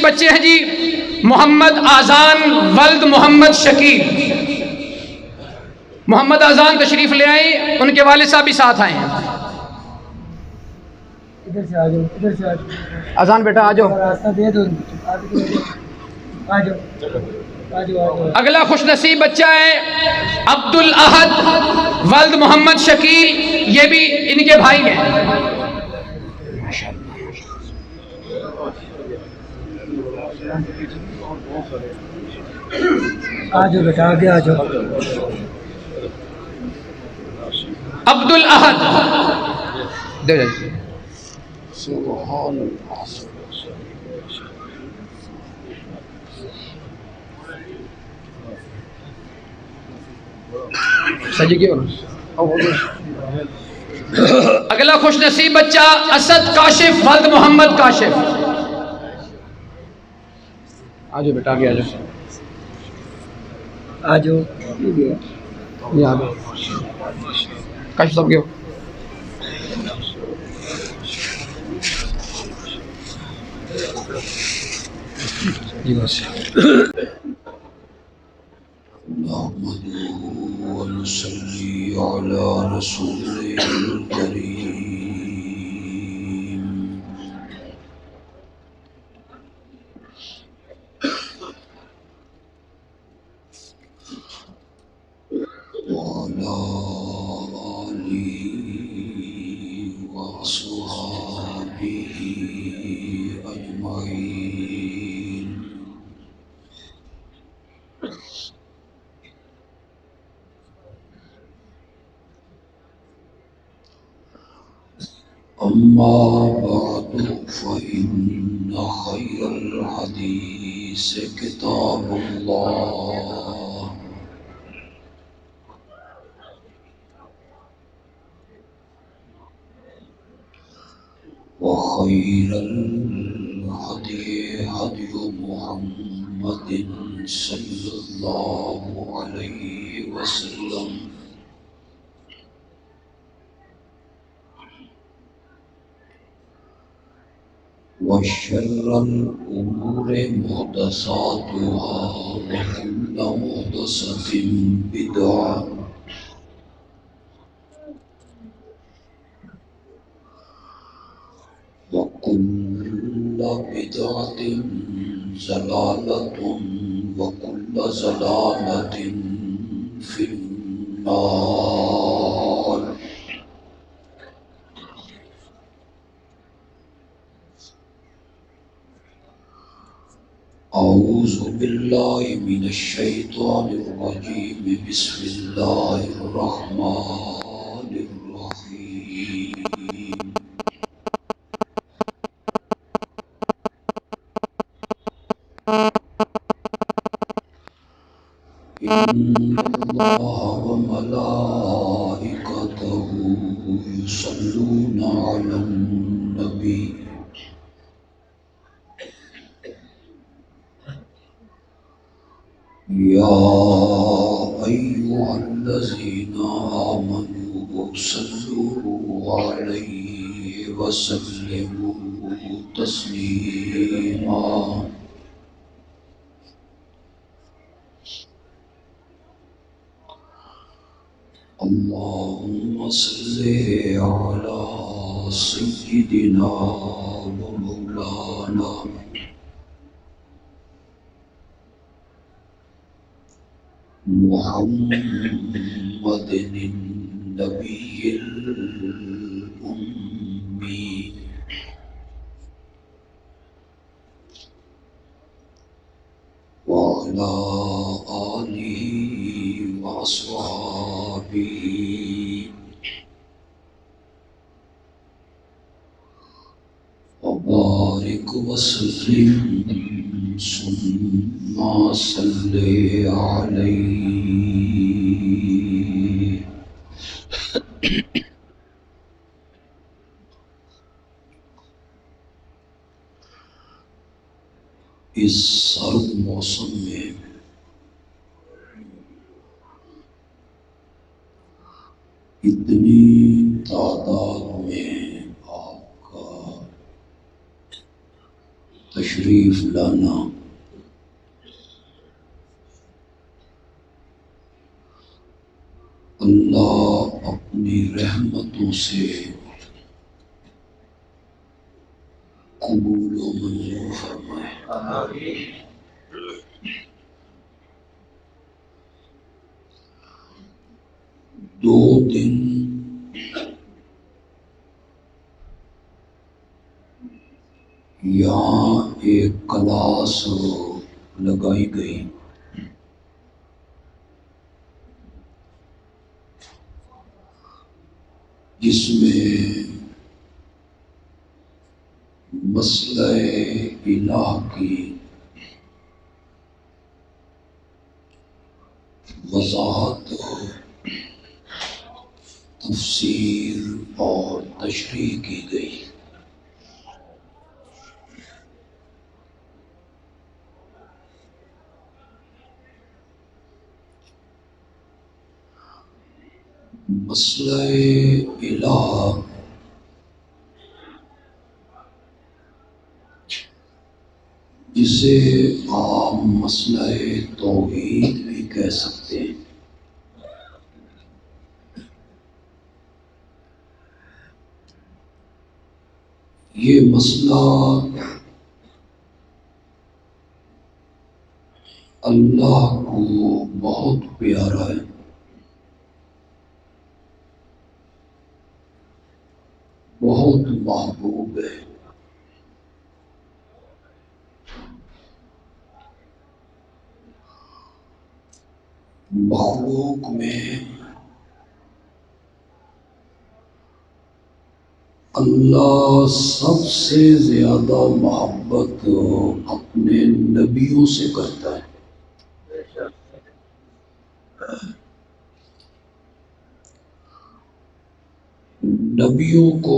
بچے ہیں جی محمد آذان ولد محمد شکیل. محمد آذان تشریف لے آئیں، ان کے والد صاحب بھی ساتھ آئے ہیں. ادھر سے آ جاؤ، ادھر سے آ جاؤ. آذان بیٹا آ جاؤ. راستہ دے دو، آ جاؤ. اگلا خوش نصیب بچہ ہے عبد الاحد ولد محمد شکیل، یہ بھی ان کے بھائی ہیں. آ جاؤ بیٹا، آگے آ جاؤ. عبد الاحد دے جائیے. اگلا خوش نصیب بچہ اسد کاشف ولد محمد کاشف. آجو بیٹا آگے آجو. آ جاؤ. یہ آگے کاشف صاحب گئے. جی بس. نحمده ونصلي على رسوله الكريم. وعلى آله وصحبه أجمعين. أما بعد فإن خير الحديث كتاب الله، وخير الهدي هدي محمد صلى الله عليه وسلم، وشر الأمور محدثاتها، وكل محدثة بدعة، وكل بدعة ضلالة، وكل ضلالة في النار. أعوذ بالله من الشيطان الرجيم. بسم الله الرحمن الرحيم. إن الله وملائكته يصلون على النبي، يا أيها الذين آمنوا صلوا عليه وسلموا تسليما. اللهم صل على سيدنا ومولانا محمد النبي الأمي، وعلى آله وأصحابه وبارك وسلم ثم صل عليه. اس سرد موسم میں اتنی تعداد میں آپ کا تشریف تشریف لانا اللہ اپنی رحمتوں سے قبول و منظور فرمائے۔ دو دن یہاں ایک کلاس لگائی گئی، جس میں مسئلہ الہ کی وضاحت، تفسیر اور تشریح کی گئی۔ مسئلہ الہ جسے عام مسئلہ توحید بھی کہہ سکتے ہیں، یہ مسئلہ اللہ کو بہت پیارا ہے، بہت محبوب ہے۔ مخلوق میں اللہ سب سے زیادہ محبت اپنے نبیوں سے کرتا ہے۔ نبیوں کو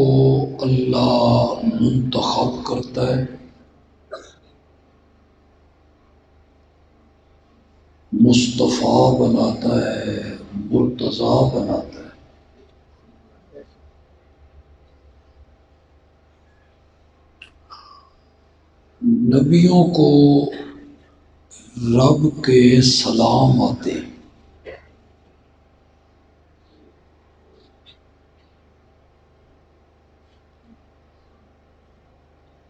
اللہ منتخب کرتا ہے، مصطفیٰ بناتا ہے، مرتضیٰ بناتا ہے۔ نبیوں کو رب کے سلام آتے ہیں،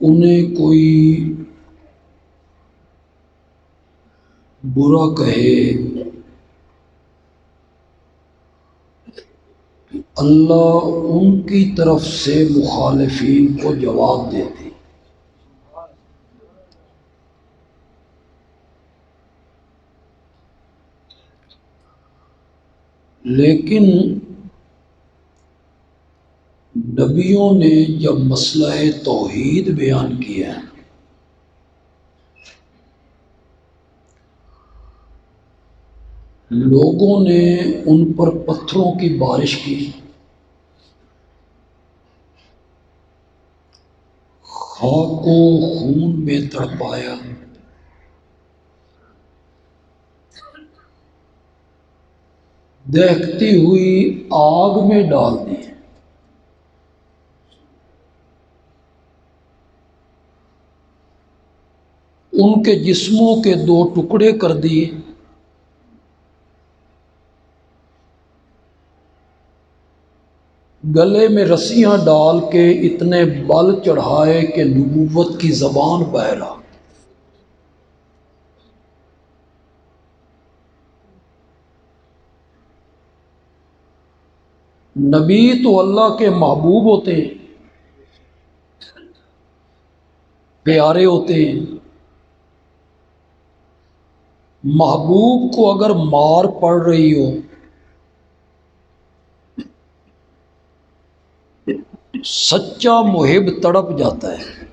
انہیں کوئی برا کہے، اللہ ان کی طرف سے مخالفین کو جواب دیتے۔ لیکن نبیوں نے جب مسئلہ توحید بیان کیا، لوگوں نے ان پر پتھروں کی بارش کی، خاک کو خون میں تڑپایا، دہکتی ہوئی آگ میں ڈال دی، ان کے جسموں کے 2 ٹکڑے کر دیے، گلے میں رسیاں ڈال کے اتنے بل چڑھائے کہ نبوت کی زبان بہرا۔ نبی تو اللہ کے محبوب ہوتے ہیں، پیارے ہوتے ہیں۔ محبوب کو اگر مار پڑ رہی ہو، سچا محب تڑپ جاتا ہے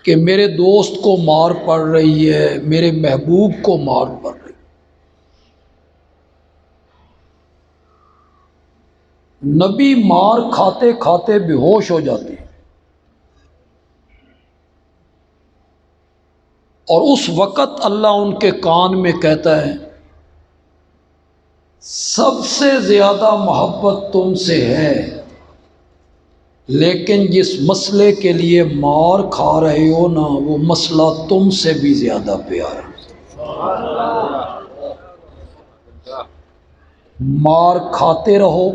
کہ میرے دوست کو مار پڑ رہی ہے، میرے محبوب کو مار پڑ رہی ہے۔ نبی مار کھاتے کھاتے بے ہوش ہو جاتے ہیں، اور اس وقت اللہ ان کے کان میں کہتا ہے، سب سے زیادہ محبت تم سے ہے لیکن جس مسئلے کے لیے مار کھا رہے ہو نا، وہ مسئلہ تم سے بھی زیادہ پیارا۔ مار کھاتے رہو،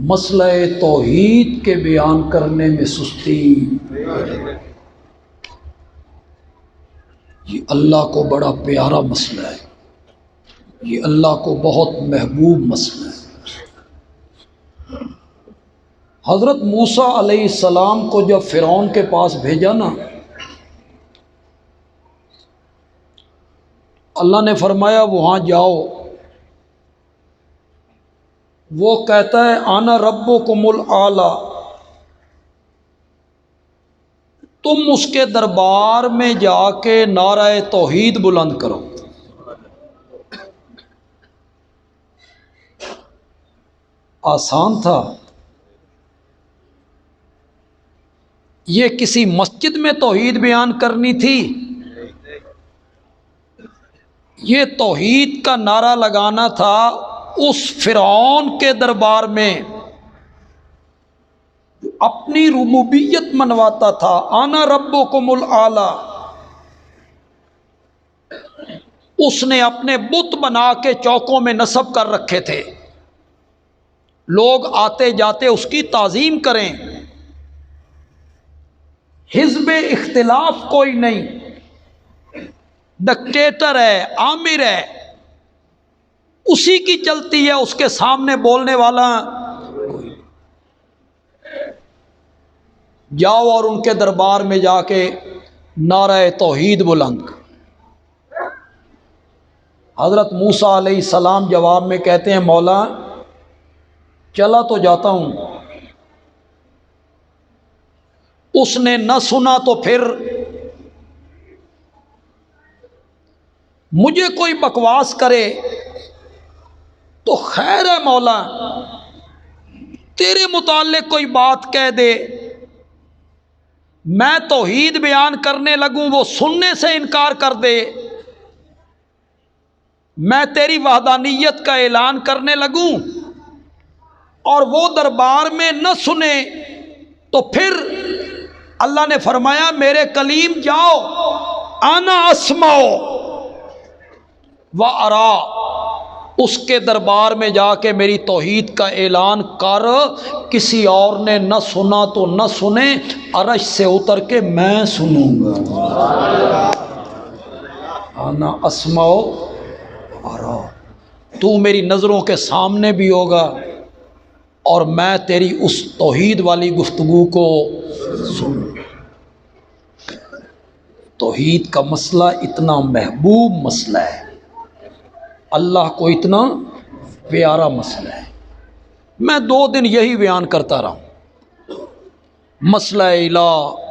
مسئلہ توحید کے بیان کرنے میں سستی، یہ اللہ کو بڑا پیارا مسئلہ ہے، یہ اللہ کو بہت محبوب مسئلہ ہے۔ حضرت موسیٰ علیہ السلام کو جب فرعون کے پاس بھیجا نا، اللہ نے فرمایا وہاں جاؤ، وہ کہتا ہے انا ربکم الاعلی، تم اس کے دربار میں جا کے نعرہ توحید بلند کرو۔ آسان تھا؟ یہ کسی مسجد میں توحید بیان کرنی تھی؟ یہ توحید کا نعرہ لگانا تھا اس فرعون کے دربار میں اپنی ربوبیت منواتا تھا، انا ربکم الاعلی۔ اس نے اپنے بت بنا کے چوکوں میں نصب کر رکھے تھے، لوگ آتے جاتے اس کی تعظیم کریں۔ حزب اختلاف کوئی نہیں، ڈکٹیٹر ہے، آمر ہے، اسی کی چلتی ہے، اس کے سامنے بولنے والا کوئی۔ جاؤ اور ان کے دربار میں جا کے نعرہ توحید بلند کرو۔ حضرت موسیٰ علیہ السلام جواب میں کہتے ہیں مولا چلا تو جاتا ہوں، اس نے نہ سنا تو پھر مجھے کوئی بکواس کرے تو خیر ہے مولا، تیرے متعلق کوئی بات کہہ دے، میں توحید بیان کرنے لگوں وہ سننے سے انکار کر دے، میں تیری وحدانیت کا اعلان کرنے لگوں اور وہ دربار میں نہ سنے تو پھر اللہ نے فرمایا میرے کلیم جاؤ، انا اسمع و ارا، اس کے دربار میں جا کے میری توحید کا اعلان کر، کسی اور نے نہ سنا تو نہ سنے، عرش سے اتر کے میں سنوں گا۔ انا اسمع و ارا، تو میری نظروں کے سامنے بھی ہوگا اور میں تیری اس توحید والی گفتگو کو سنوں۔ توحید کا مسئلہ اتنا محبوب مسئلہ ہے، اللہ کو اتنا پیارا مسئلہ ہے۔ میں 2 دن یہی بیان کرتا رہا ہوں، مسئلہ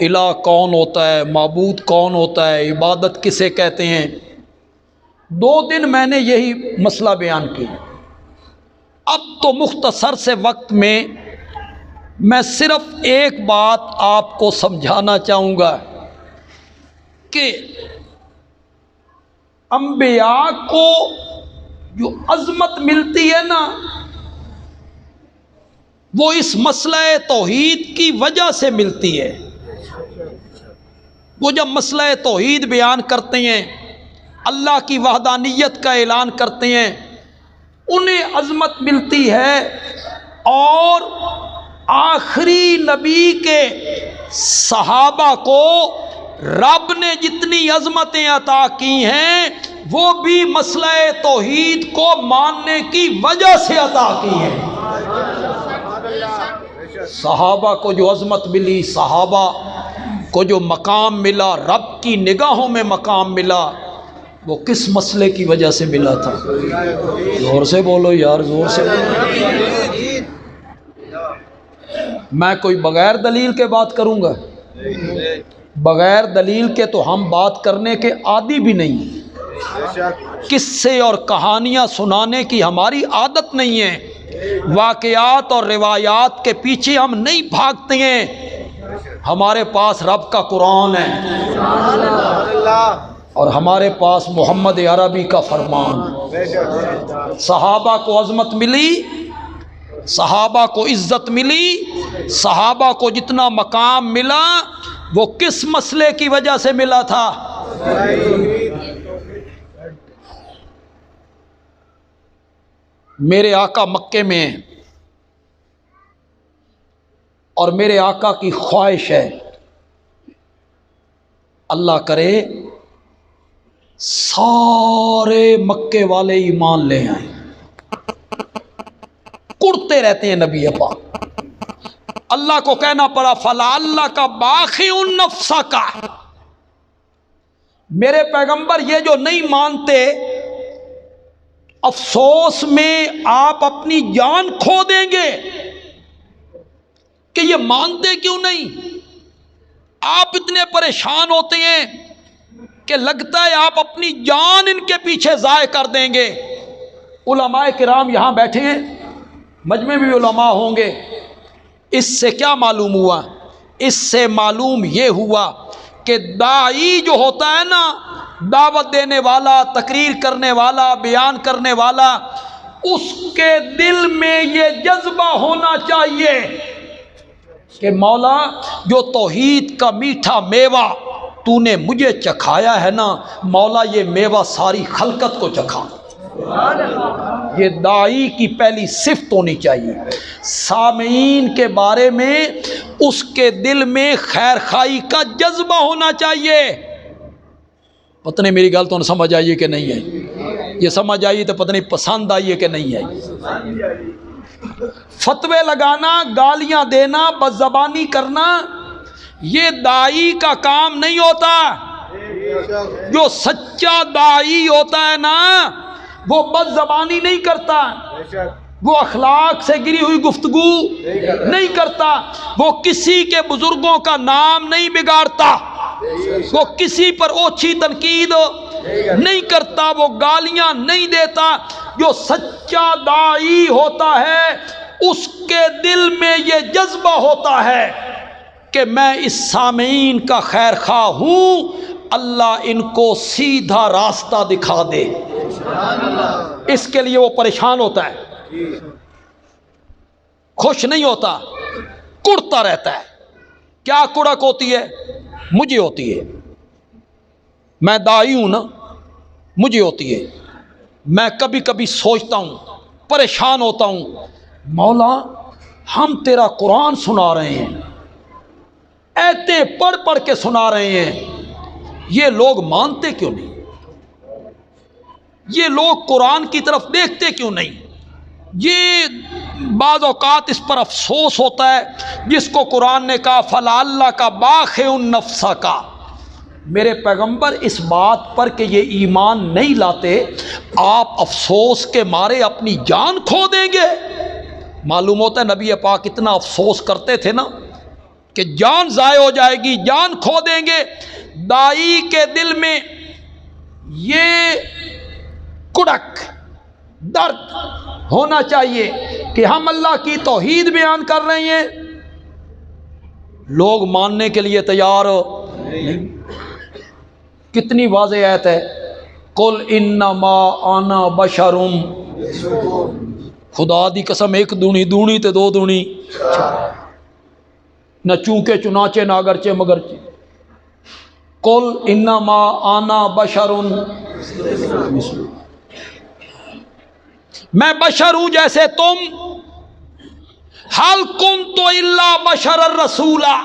الہ کون ہوتا ہے، معبود کون ہوتا ہے، عبادت کسے کہتے ہیں۔ 2 دن میں نے یہی مسئلہ بیان کیا۔ اب تو مختصر سے وقت میں صرف ایک بات آپ کو سمجھانا چاہوں گا کہ انبیاء کو جو عظمت ملتی ہے نا، وہ اس مسئلہ توحید کی وجہ سے ملتی ہے۔ وہ جب مسئلہ توحید بیان کرتے ہیں، اللہ کی وحدانیت کا اعلان کرتے ہیں، انہیں عظمت ملتی ہے، اور آخری نبی کے صحابہ کو رب نے جتنی عظمتیں عطا کی ہیں وہ بھی مسئلہ توحید کو ماننے کی وجہ سے عطا کی ہیں۔ صحابہ کو جو عظمت ملی، صحابہ کو جو مقام ملا، رب کی نگاہوں میں مقام ملا، وہ کس مسئلے کی وجہ سے ملا تھا؟ زور سے بولو یار، زور سے بولو۔ میں کوئی بغیر دلیل کے بات کروں گا؟ بغیر دلیل کے تو ہم بات کرنے کے عادی بھی نہیں، قصے اور کہانیاں سنانے کی ہماری عادت نہیں ہے، واقعات اور روایات کے پیچھے ہم نہیں بھاگتے ہیں، ہمارے پاس رب کا قرآن ہے اور ہمارے پاس محمد عربی کا فرمان۔ صحابہ کو عظمت ملی، صحابہ کو عزت ملی، صحابہ کو جتنا مقام ملا وہ کس مسئلے کی وجہ سے ملا تھا؟ میرے آقا مکے میں ہیں اور میرے آقا کی خواہش ہے اللہ کرے سارے مکے والے ایمان لے آئیں۔ کڑتے رہتے ہیں نبی پاک، اللہ کو کہنا پڑا فَلَعَلَّكَ بَاخِعٌ نَفْسَكَ، میرے پیغمبر یہ جو نہیں مانتے افسوس میں آپ اپنی جان کھو دیں گے کہ یہ مانتے کیوں نہیں؟ آپ اتنے پریشان ہوتے ہیں کہ لگتا ہے آپ اپنی جان ان کے پیچھے ضائع کر دیں گے۔ علماء کرام یہاں بیٹھے ہیں، مجمع میں بھی علماء ہوں گے۔ اس سے کیا معلوم ہوا؟ اس سے معلوم یہ ہوا کہ داعی جو ہوتا ہے نا، دعوت دینے والا، تقریر کرنے والا، بیان کرنے والا، اس کے دل میں یہ جذبہ ہونا چاہیے کہ مولا جو توحید کا میٹھا میوہ تو نے مجھے چکھایا ہے نا، مولا یہ میوہ ساری خلقت کو چکھا۔ یہ داعی کی پہلی صفت ہونی چاہیے۔ سامعین کے بارے میں اس کے دل میں خیر خواہی کا جذبہ ہونا چاہیے۔ پتہ نہیں میری گل تو سمجھ آئیے کہ نہیں ہے؟ یہ سمجھ آئیے تو پتہ نہیں پسند آئیے کہ نہیں ہے؟ فتوے لگانا، گالیاں دینا، بد زبانی کرنا، یہ داعی کا کام نہیں ہوتا۔ جو سچا داعی ہوتا ہے نا وہ بد زبانی نہیں کرتا، وہ اخلاق سے گری ہوئی گفتگو نہیں کرتا، وہ کسی کے بزرگوں کا نام نہیں بگاڑتا، وہ کسی پر اوچھی تنقید نہیں کرتا، وہ گالیاں نہیں دیتا۔ جو سچا داعی ہوتا ہے اس کے دل میں یہ جذبہ ہوتا ہے کہ میں اس سامعین کا خیر خواہ ہوں، اللہ ان کو سیدھا راستہ دکھا دے۔ اس کے لیے وہ پریشان ہوتا ہے، خوش نہیں ہوتا، کڑتا رہتا ہے۔ کیا کڑک ہوتی ہے؟ مجھے ہوتی ہے، میں داعی ہوں نا، مجھے ہوتی ہے۔ میں کبھی کبھی سوچتا ہوں، پریشان ہوتا ہوں، مولا ہم تیرا قرآن سنا رہے ہیں، ایتیں پڑھ پڑھ کے سنا رہے ہیں، یہ لوگ مانتے کیوں نہیں؟ یہ لوگ قرآن کی طرف دیکھتے کیوں نہیں؟ یہ بعض اوقات اس پر افسوس ہوتا ہے جس کو قرآن نے کہا فَلَعَلَّكَ بَاخِعٌ نَفْسَكَ۔ میرے پیغمبر اس بات پر کہ یہ ایمان نہیں لاتے، آپ افسوس کے مارے اپنی جان کھو دیں گے۔ معلوم ہوتا ہے نبی پاک اتنا افسوس کرتے تھے نا کہ جان ضائع ہو جائے گی، جان کھو دیں گے۔ داعی کے دل میں یہ کڑک، درد ہونا چاہیے کہ ہم اللہ کی توحید بیان کر رہے ہیں، لوگ ماننے کے لیے تیار نہیں۔ کتنی واضح آیت ہے، قل انما انا بشر، خدا دی قسم ایک دونی دونی تے دو دونی، نہ چونکہ چنانچہ نہ اگرچہ مگرچہ۔ قل انما انا بشر، میں بشر ہوں جیسے تم، حل کنت الا بشر الرسولا،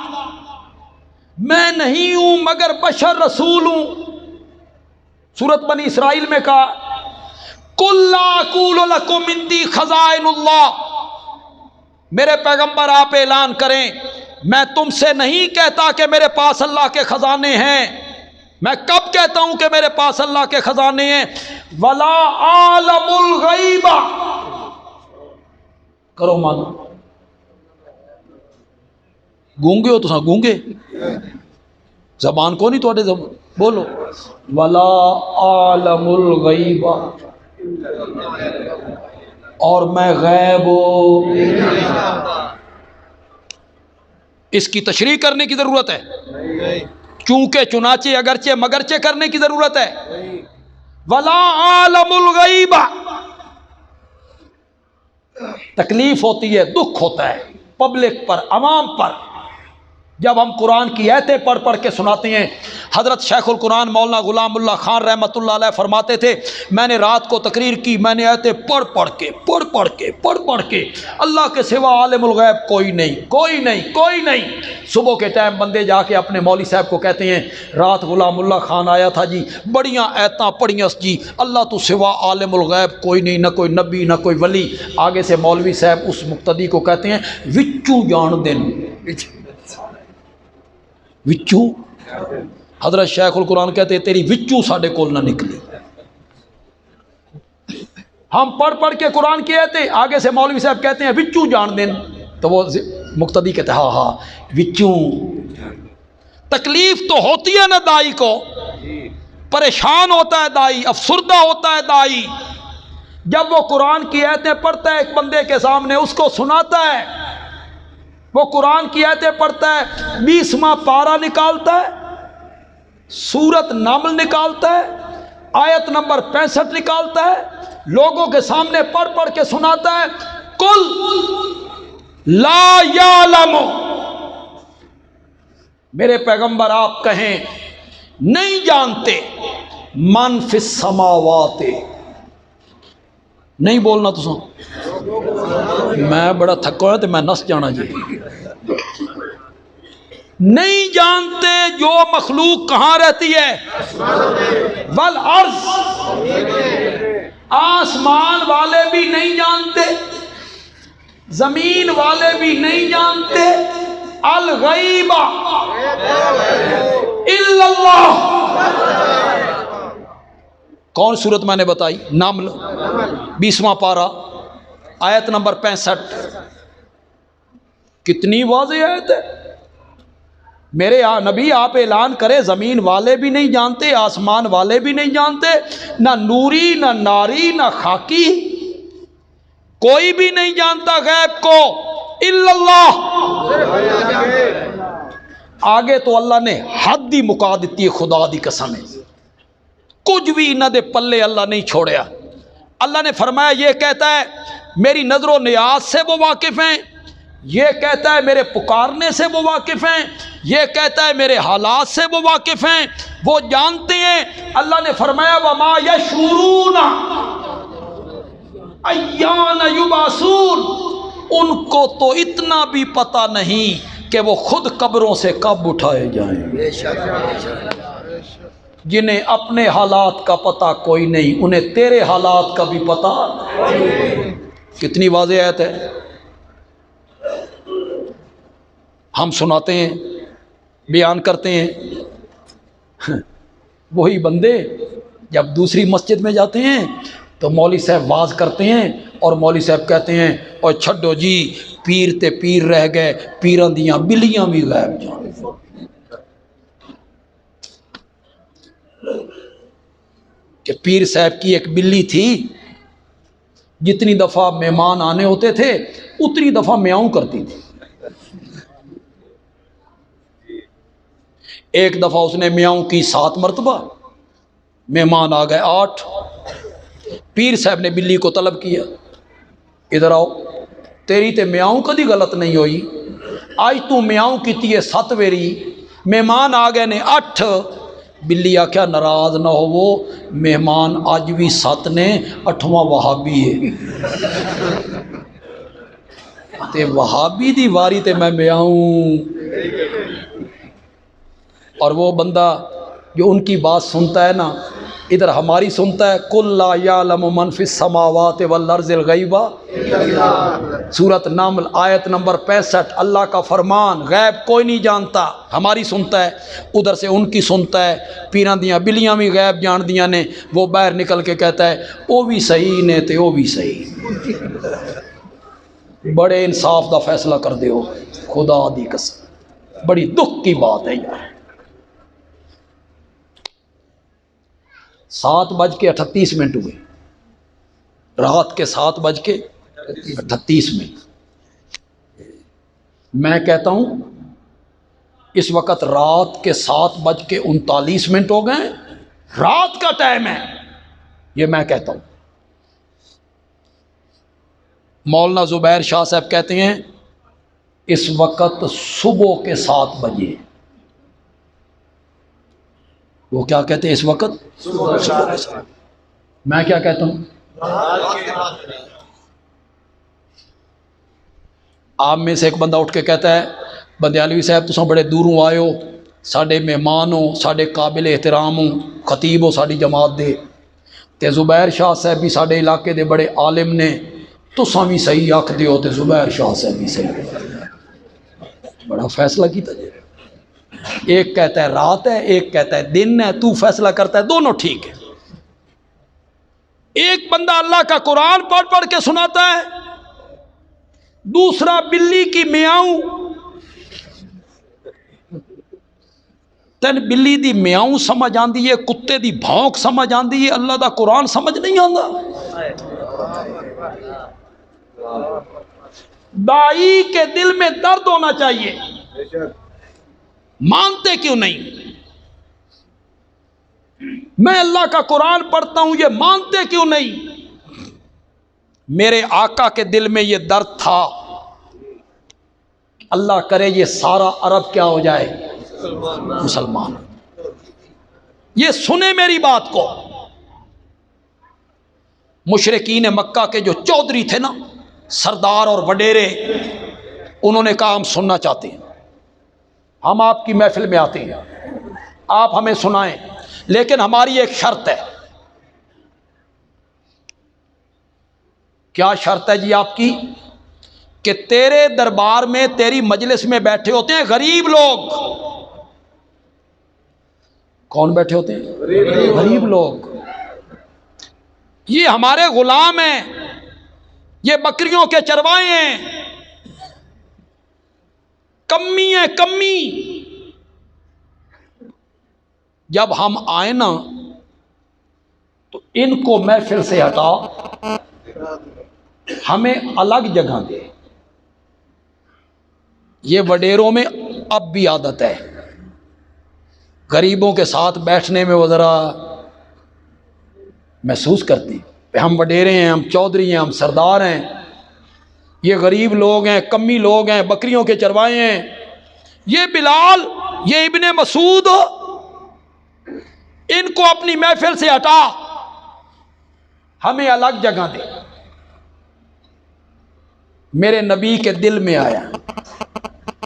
میں نہیں ہوں مگر بشر رسول ہوں۔ سورۃ بنی اسرائیل میں کہا قل لا اقول لکم عندی خزائن اللہ، میرے پیغمبر آپ اعلان کریں میں تم سے نہیں کہتا کہ میرے پاس اللہ کے خزانے ہیں، میں کب کہتا ہوں کہ میرے پاس اللہ کے خزانے ہیں؟ ولا عالم الغیب، کرو مانو، گونگے ہو تو سا گونگے، زبان کو نہیں تو بولو، ولا عالم الغیب، اور میں غیب اس کی تشریح کرنے کی ضرورت ہے، چونکہ چنانچہ اگرچہ مگرچہ کرنے کی ضرورت ہے۔ ولا عالم الغیب، تکلیف ہوتی ہے، دکھ ہوتا ہے پبلک پر، عوام پر، جب ہم قرآن کی آیتیں پڑھ پڑھ کے سناتے ہیں۔ حضرت شیخ القرآن مولانا غلام اللہ خان رحمۃ اللہ علیہ فرماتے تھے، میں نے رات کو تقریر کی، میں نے آیتیں پڑھ پڑھ کے اللہ کے سوا عالم الغیب کوئی نہیں۔ صبح کے ٹائم بندے جا کے اپنے مولوی صاحب کو کہتے ہیں رات غلام اللہ خان آیا تھا جی، بڑیاں آیتاں پڑھیاں جی، اللہ تو سوا عالم الغیب کوئی نہیں، نہ کوئی نبی نہ کوئی ولی۔ آگے سے مولوی صاحب اس مقتدی کو کہتے ہیں وچو جان دین، وچو حضرت شیخ القرآن کہتے ہیں تیری وچو ساڈے کول نہ نکلی۔ ہم پڑھ پڑھ کے قرآن کی آیتیں، آگے سے مولوی صاحب کہتے ہیں وچو جان دین، تو وہ مقتدی کہتے ہیں ہاں وچو۔ تکلیف تو ہوتی ہے نا دائی کو، پریشان ہوتا ہے دائی، افسردہ ہوتا ہے دائی، جب وہ قرآن کی آیتیں پڑھتا ہے ایک بندے کے سامنے، اس کو سناتا ہے، وہ قرآن کی آیتیں پڑھتا ہے، 20واں پارہ نکالتا ہے، سورت نمل نکالتا ہے، آیت نمبر 65 نکالتا ہے، لوگوں کے سامنے پڑھ پڑھ کے سناتا ہے، کل لا یعلم، میرے پیغمبر آپ کہیں نہیں جانتے، من فی السماوات، نہیں بولنا تو سن، میں بڑا تھکا ہوں تو میں نس جانا جی، نہیں جانتے جو مخلوق کہاں رہتی ہے، والارض، آسمان والے بھی نہیں جانتے، زمین والے بھی نہیں جانتے، الغیب الا اللہ۔ کون صورت میں نے بتائی؟ نمل 20واں پارہ آیت نمبر 65۔ کتنی واضح آیت ہے، میرے نبی آپ اعلان کرے زمین والے بھی نہیں جانتے، آسمان والے بھی نہیں جانتے، نہ نوری نہ ناری نہ خاکی، کوئی بھی نہیں جانتا غیب کو الا اللہ۔ آگے تو اللہ نے حد ہی مکا دیتی ہے، خدا دی قسم ہے، کچھ بھی نہ دے پلے اللہ نہیں چھوڑیا۔ اللہ نے فرمایا یہ کہتا ہے میری نظر و نیاز سے وہ واقف ہیں، یہ کہتا ہے میرے پکارنے سے وہ واقف ہیں، یہ کہتا ہے میرے حالات سے وہ واقف ہیں، وہ جانتے ہیں۔ اللہ نے فرمایا وما یشعرون ایان یبعثون، ان کو تو اتنا بھی پتہ نہیں کہ وہ خود قبروں سے کب اٹھائے جائیں۔ جنہیں اپنے حالات کا پتہ کوئی نہیں، انہیں تیرے حالات کا بھی پتہ۔ کتنی واضح آیت ہے، ہم سناتے ہیں، بیان کرتے ہیں، وہی بندے جب دوسری مسجد میں جاتے ہیں تو مولوی صاحب واز کرتے ہیں اور مولوی صاحب کہتے ہیں اور چھڈو جی پیر تے پیر رہ گئے، پیران دیاں بلیاں بھی غائب جان۔ کہ پیر صاحب کی ایک بلی تھی، جتنی دفعہ مہمان آنے ہوتے تھے اتنی دفعہ میاؤں کرتی تھی۔ ایک دفعہ اس نے میاؤں کی 7 مرتبہ، مہمان آ گئے 8، پیر صاحب نے بلی کو طلب کیا، ادھر آؤ، تیری تے میاؤں کدی غلط نہیں ہوئی، آج تو میاؤں کی تھی 7 ویری، مہمان آ گئے نے 8۔ بلی آکھیا ناراض نہ ہو، وہ مہمان آج بھی 7 نے، 8واں وہابی ہے، تے وہابی دی واری تے میں میاؤں۔ اور وہ بندہ جو ان کی بات سنتا ہے نا، ادھر ہماری سنتا ہے، قل لا یعلم من فی السماوات والارض الغیب، سورۃ نمل آیت نمبر 65، اللہ کا فرمان، غیب کوئی نہیں جانتا، ہماری سنتا ہے، ادھر سے ان کی سنتا ہے، پیران دیاں بلیاں بھی غیب جان دیاں نے، وہ باہر نکل کے کہتا ہے وہ بھی صحیح نے تے وہ بھی صحیح۔ بڑے انصاف دا فیصلہ کر دے ہو، خدا دی قسم، بڑی دکھ کی بات ہے یار۔ 7:38 ہوئے، رات کے 7:38۔ میں کہتا ہوں اس وقت رات کے 7:39 ہو گئے، رات کا ٹائم ہے، یہ میں کہتا ہوں۔ مولانا زبیر شاہ صاحب کہتے ہیں اس وقت صبح کے 7 بجے. وہ کیا کہتے ہیں اس وقت؟ میں کیا کہتا ہوں؟ آپ میں سے ایک بندہ اٹھ کے کہتا ہے بندیالوی صاحب تساں بڑے دوروں آئے ہو، ساڈے مہمان ہو، ساڈے قابل احترام ہو، خطیب ہو ساڈی جماعت دے، تے زبیر شاہ صاحب بھی ساڈے علاقے دے بڑے عالم نے، تساں بھی صحیح آکھ دیو تے زبیر شاہ صاحب بھی صحیح. بڑا فیصلہ کیتا جائے. ایک کہتا ہے رات ہے، ایک کہتا ہے دن ہے، تو فیصلہ کرتا ہے دونوں ٹھیک ہے. ایک بندہ اللہ کا قرآن پڑھ پڑھ کے سناتا ہے، دوسرا بلی کی میاؤں. تین بلی دی میاؤں سمجھ آندی ہے، کتے دی بھونک سمجھ آندی ہے، اللہ دا قرآن سمجھ نہیں آندا. دائی کے دل میں درد ہونا چاہیے. مانتے کیوں نہیں؟ میں اللہ کا قرآن پڑھتا ہوں، یہ مانتے کیوں نہیں؟ میرے آقا کے دل میں یہ درد تھا. اللہ کرے یہ سارا عرب کیا ہو جائے؟ مسلمان. یہ سنے میری بات کو. مشرکین مکہ کے جو چودھری تھے نا، سردار اور وڈیرے، انہوں نے کہا ہم سننا چاہتے ہیں، ہم آپ کی محفل میں آتے ہیں، آپ ہمیں سنائیں، لیکن ہماری ایک شرط ہے. کیا شرط ہے جی آپ کی؟ کہ تیرے دربار میں، تیری مجلس میں بیٹھے ہوتے ہیں غریب لوگ. کون بیٹھے ہوتے ہیں؟ غریب لوگ. یہ ہمارے غلام ہیں، یہ بکریوں کے چروائے ہیں، کمی ہیں کمی. جب ہم آئیں نا تو ان کو محفل سے ہٹا، ہمیں الگ جگہ دے. یہ وڈیروں میں اب بھی عادت ہے، غریبوں کے ساتھ بیٹھنے میں وہ ذرا محسوس کرتی کہ ہم وڈیرے ہیں، ہم چودھری ہیں، ہم سردار ہیں، یہ غریب لوگ ہیں، کمی لوگ ہیں، بکریوں کے چروائے ہیں. یہ بلال، یہ ابن مسعود، ان کو اپنی محفل سے ہٹا، ہمیں الگ جگہ دے. میرے نبی کے دل میں آیا،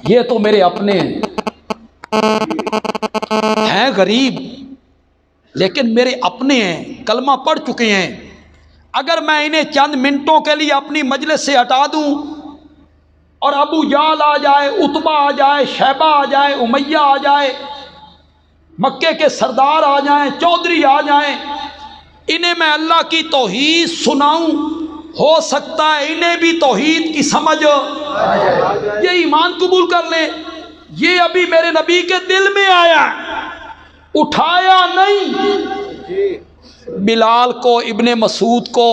یہ تو میرے اپنے ہیں غریب، لیکن میرے اپنے ہیں، کلمہ پڑھ چکے ہیں. اگر میں انہیں چند منٹوں کے لیے اپنی مجلس سے ہٹا دوں اور ابو جہل آ جائے، عتبہ آ جائے، شیبہ آ جائے، امیہ آ جائے، مکے کے سردار آ جائیں، چودھری آ جائیں، انہیں میں اللہ کی توحید سناؤں، ہو سکتا ہے انہیں بھی توحید کی سمجھ، یہ ایمان قبول کر لیں. یہ ابھی میرے نبی کے دل میں آیا، اٹھایا نہیں. بلال کو، ابن مسعود کو،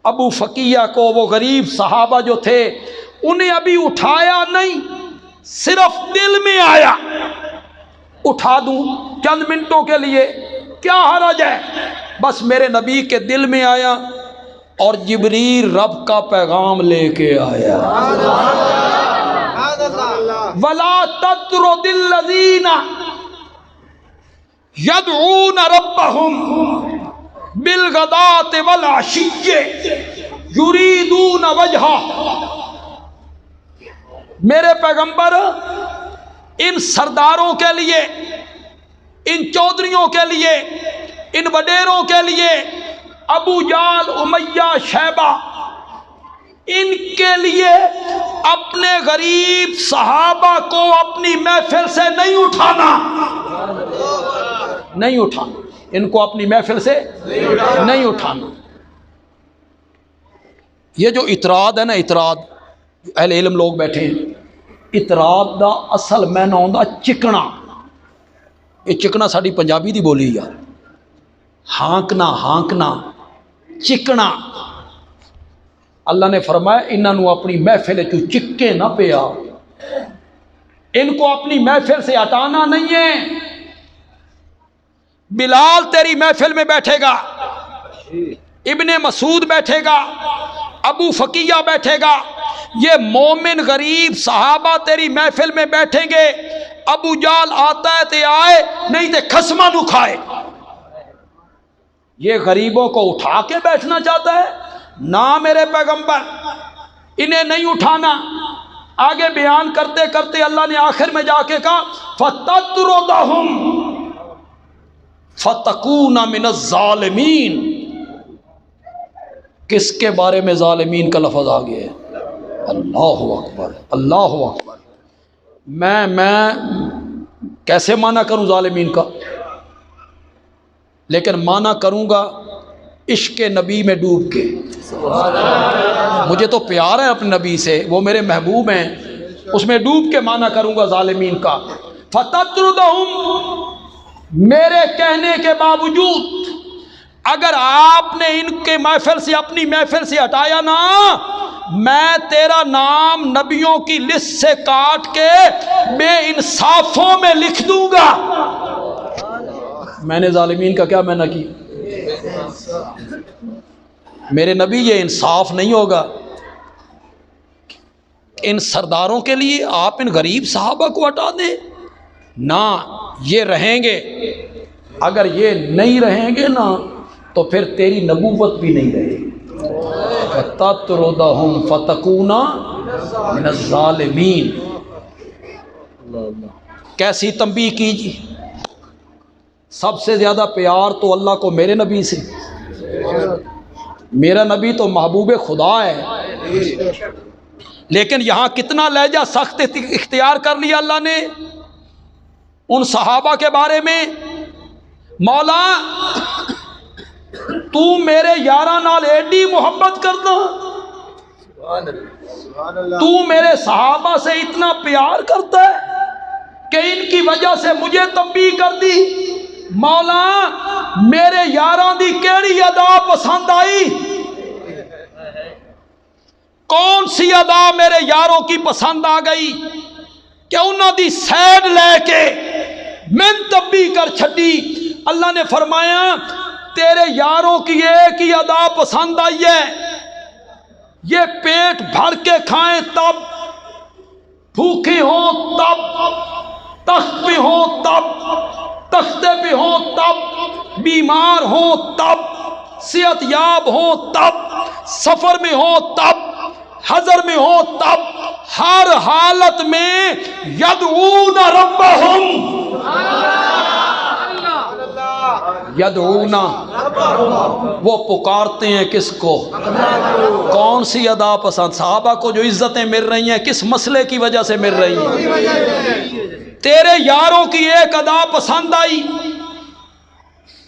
ابو فقیہ کو، وہ غریب صحابہ جو تھے، انہیں ابھی اٹھایا نہیں، صرف دل میں آیا. اٹھا دوں چند منٹوں کے لیے، کیا حرج ہے؟ بس میرے نبی کے دل میں آیا اور جبریل رب کا پیغام لے کے آیا. وَلَا تَطْرُدِ الَّذِينَ يَدْعُونَ رَبَّهُمْ بِالْغَدَاةِ وَالْعَشِيِّ يُرِيدُونَ وَجْهَهُ. میرے پیغمبر ان سرداروں کے لیے، ان چودھریوں کے لیے، ان وڈیروں کے لیے، ابو جہل، امیہ، شیبہ، ان کے لیے اپنے غریب صحابہ کو اپنی محفل سے نہیں اٹھانا، نہیں اٹھانا، ان کو اپنی محفل سے نہیں اٹھانا. یہ جو اطراد ہے نا، اطراد، اہل علم لوگ بیٹھے ہیں، اطراد دا اصل معنی ہوندا چکنا. یہ چکنا ساڈی پنجابی دی بولی یار، ہانکنا، ہانکنا، چکنا. اللہ نے فرمایا انہوں اپنی محفل چ چکے نہ پیا، ان کو اپنی محفل سے ہٹانا نہیں ہے. بلال تیری محفل میں بیٹھے گا، ابن مسعود بیٹھے گا، ابو فقیہ بیٹھے گا، یہ مومن غریب صحابہ تیری محفل میں بیٹھیں گے، ابو جال آتا ہے تے آئے نہیں تے خسمہ نو کھائے۔ یہ غریبوں کو اٹھا کے بیٹھنا چاہتا ہے؟ نہ میرے پیغمبر، انہیں نہیں اٹھانا۔ آگے بیان کرتے کرتے اللہ نے آخر میں جا کے کہا فَتَطْرُدَهُمْ فَتَكُونَ مِنَ الظَّالِمِينَ۔ کس کے بارے میں ظالمین کا لفظ آ گیا ہے؟ اللہ اکبر، اللہ اکبر۔ میں کیسے معنی کروں ظالمین کا؟ لیکن معنی کروں گا عشق نبی میں ڈوب کے۔ مجھے تو پیار ہے اپنے نبی سے، وہ میرے محبوب ہیں، اس میں ڈوب کے معنی کروں گا ظالمین کا۔ فَتَطْرُدَهُمْ، میرے کہنے کے باوجود اگر آپ نے ان کے محفل سے اپنی محفل سے ہٹایا نا، میں تیرا نام نبیوں کی لسٹ سے کاٹ کے بے انصافوں میں لکھ دوں گا۔ میں نے ظالمین کا کیا معنی کی؟ میرے نبی یہ انصاف نہیں ہوگا ان سرداروں کے لیے آپ ان غریب صحابہ کو ہٹا دیں؟ نہ، یہ رہیں گے۔ اگر یہ نہیں رہیں گے نا تو پھر تیری نبوت بھی نہیں رہے گی۔ فَتَطْرُدَهُمْ فَتَكُونَ مِنَ الظَّالِمِينَ۔ کیسی تنبیہ کیجیے؟ سب سے زیادہ پیار تو اللہ کو میرے نبی سے، میرا نبی تو محبوب خدا ہے، لیکن یہاں کتنا لہجہ سخت اختیار کر لیا اللہ نے ان صحابہ کے بارے میں۔ مولا تو میرے یاراں نال ایڈی محبت کردا، تو میرے صحابہ سے اتنا پیار کرتا ہے کہ ان کی وجہ سے مجھے تنبیہ کر دی۔ مولا میرے یاراں دی کیڑی ادا پسند آئی؟ کون سی ادا میرے یاروں کی پسند آ گئی کہ انہوں دی سیڈ لے کے میں تنبیہ کر چھڈی؟ اللہ نے فرمایا تیرے یاروں کی ایک ہی ادا پسند آئی ہے، یہ پیٹ بھر کے کھائیں تب، بھوکے ہوں تب، تخت پہ ہوں تب، تختے پہ ہوں تب، بیمار ہوں تب، صحت یاب ہوں تب، سفر میں ہوں تب، حضر میں ہوں تب، ہر حالت میں یدعون ربہم، یدعون، وہ پکارتے ہیں کس کو؟ کون سی ادا پسند؟ صحابہ کو جو عزتیں مل رہی ہیں کس مسئلے کی وجہ سے مل رہی ہیں؟ تیرے یاروں کی ایک ادا پسند آئی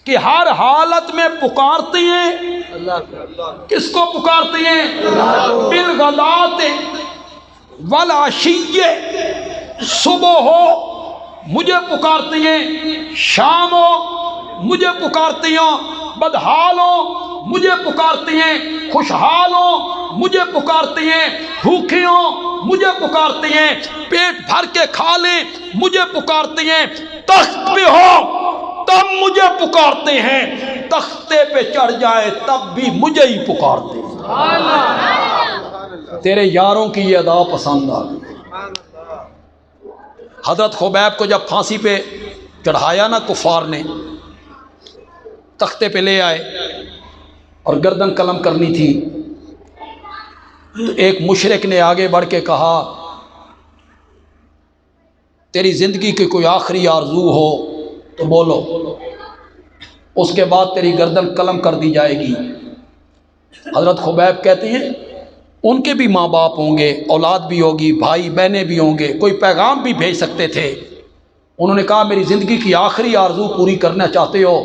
کہ ہر حالت میں پکارتے ہیں، کس کو پکارتے ہیں؟ بالغداۃ والعشی، صبح ہو مجھے پکارتے ہیں، شام ہو مجھے پکارتے ہیں، بدحال ہو مجھے پکارتے ہیں، خوشحال ہو مجھے پکارتے ہیں، بھوکے ہوں مجھے پکارتے ہیں، پیٹ بھر کے کھا لیں مجھے پکارتے ہیں، تخت پہ ہو تب مجھے پکارتے ہیں، تختے پہ چڑھ جائے تب بھی مجھے ہی پکارتے ہیں۔ تیرے یاروں کی یہ ادا پسند آ گئی۔ حضرت خبیب کو جب پھانسی پہ چڑھایا نا کفار نے، تختے پہ لے آئے اور گردن قلم کرنی تھی، تو ایک مشرک نے آگے بڑھ کے کہا تیری زندگی کی کوئی آخری آرزو ہو تو بولو، اس کے بعد تیری گردن قلم کر دی جائے گی۔ حضرت خبیب کہتے ہیں ان کے بھی ماں باپ ہوں گے، اولاد بھی ہوگی، بھائی بہنیں بھی ہوں گے، کوئی پیغام بھی بھیج سکتے تھے۔ انہوں نے کہا میری زندگی کی آخری آرزو پوری کرنا چاہتے ہو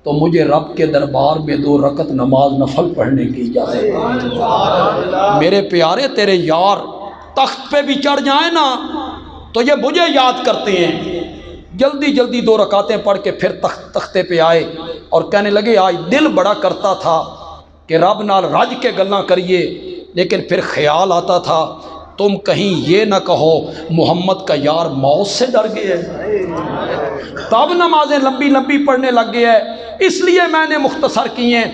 تو مجھے رب کے دربار میں 2 رکعت نماز نفل پڑھنے کی اجازت ہے۔ میرے پیارے تیرے یار تخت پہ بھی چڑھ جائیں نا تو یہ مجھے یاد کرتے ہیں، جلدی جلدی 2 رکعتیں پڑھ کے پھر تختے پہ آئے اور کہنے لگے آج دل بڑا کرتا تھا کہ رب نال رج کے گلاں کریے، لیکن پھر خیال آتا تھا تم کہیں یہ نہ کہو محمد کا یار موت سے ڈر گئے تب نمازیں لمبی لمبی پڑھنے لگ گئے، اس لیے میں نے مختصر کی ہیں۔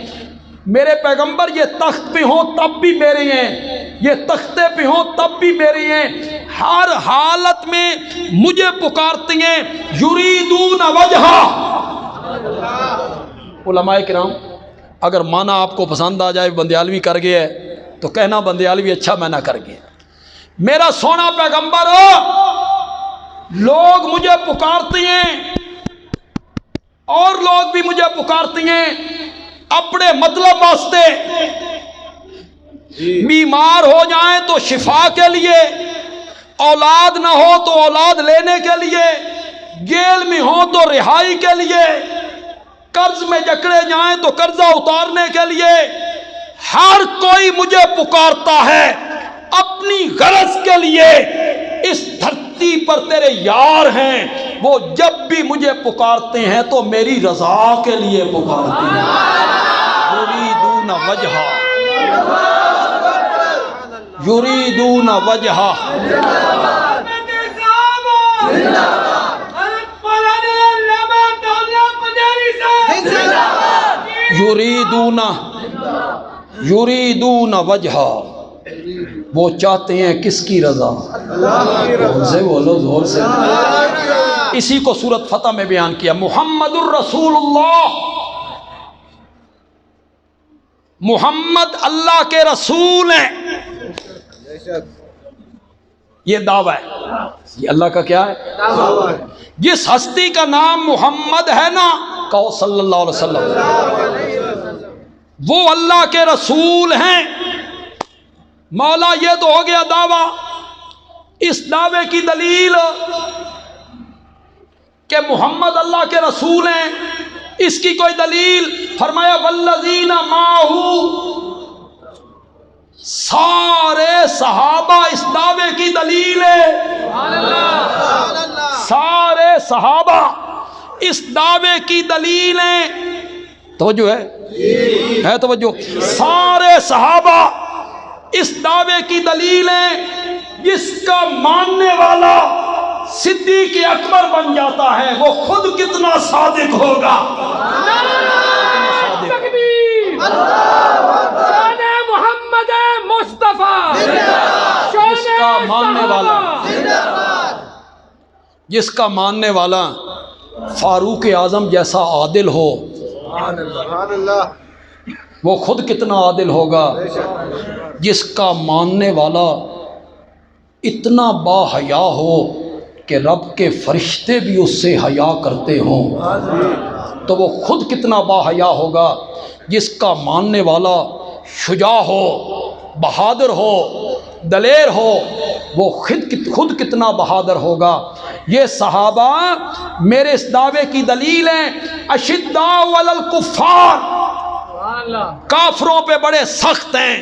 میرے پیغمبر یہ تخت پہ ہوں تب بھی میرے ہیں، یہ تختے پہ ہوں تب بھی میرے ہیں، ہر حالت میں مجھے پکارتے ہیں، یریدون وجہا۔ علماء کرام اگر معنی آپ کو پسند آ جائے بندیالوی کر گیا ہے تو کہنا بندیالوی اچھا معنی کر گیا۔ میرا سونا پیغمبر لوگ مجھے پکارتے ہیں اور لوگ بھی مجھے پکارتے ہیں اپنے مطلب واسطے، بیمار ہو جائیں تو شفا کے لیے، اولاد نہ ہو تو اولاد لینے کے لیے، جیل میں ہو تو رہائی کے لیے، قرض میں جکڑے جائیں تو قرضہ اتارنے کے لیے، ہر کوئی مجھے پکارتا ہے اپنی غرض کے لیے۔ اس دھرتی پر تیرے یار ہیں، وہ جب بھی مجھے پکارتے ہیں تو میری رضا کے لیے پکارتے ہیں۔ یریدون وجہا، یریدون وجہا، یریدون وجہا، وہ چاہتے ہیں کس کی رضا؟ زور سے بولو، زور سے۔ اسی کو سورۃ فتح میں بیان کیا، محمد الرسول اللہ، محمد اللہ کے رسول ہیں، یہ دعویٰ ہے۔ یہ اللہ کا کیا ہے؟ جس ہستی کا نام محمد ہے نا، کہو صلی اللہ علیہ وسلم، وہ اللہ کے رسول ہیں۔ مولا یہ تو ہو گیا دعویٰ۔ اس دعوے کی دلیل کہ محمد اللہ کے رسول ہیں، اس کی کوئی دلیل؟ فرمایا والذین معہ، سارے صحابہ اس دعوے کی دلیل ہے، سارے صحابہ اس دعوے کی دلیل ہیں۔ توجہ ہے توجہ؟ سارے صحابہ اس دعوے کی دلیل ہے۔ جس کا ماننے والا صدیق اکبر بن جاتا ہے وہ خود کتنا صادق ہوگا۔ محمد مصطفیٰ، جس کا ماننے والا، جس کا ماننے والا فاروق اعظم جیسا عادل ہو وہ خود کتنا عادل ہوگا۔ جس کا ماننے والا اتنا با حیا ہو کہ رب کے فرشتے بھی اس سے حیا کرتے ہوں تو وہ خود کتنا با حیا ہوگا۔ جس کا ماننے والا شجاع ہو، بہادر ہو، دلیر ہو، وہ خود کتنا بہادر ہوگا۔ یہ صحابہ میرے اس دعوے کی دلیل ہیں۔ اشداء علی الکفار، کافروں پہ بڑے سخت ہیں،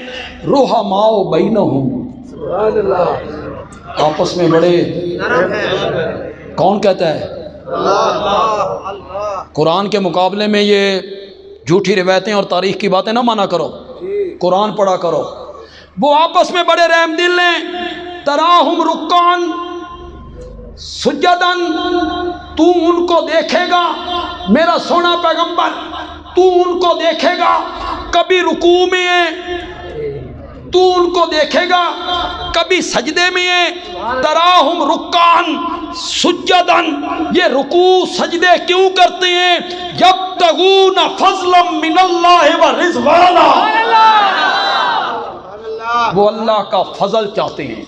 رحماء بینہم، آپس میں بڑے، کون کہتا ہے؟ قرآن کے مقابلے میں یہ جھوٹی روایتیں اور تاریخ کی باتیں نہ مانا کرو، قرآن پڑھا کرو۔ وہ آپس میں بڑے رحم دل ہیں۔ تراہم رکعن سجدن، تو ان کو دیکھے گا میرا سونا پیغمبر، تو ان کو دیکھے گا کبھی رکوع میں ہیں، تو ان کو دیکھے گا کبھی سجدے میں ہیں۔ تراہم رکعن سجدن، یہ رکوع سجدے کیوں کرتے ہیں؟ یبتغون فضلا من اللہ ورضوانا، وہ اللہ کا فضل چاہتے ہیں،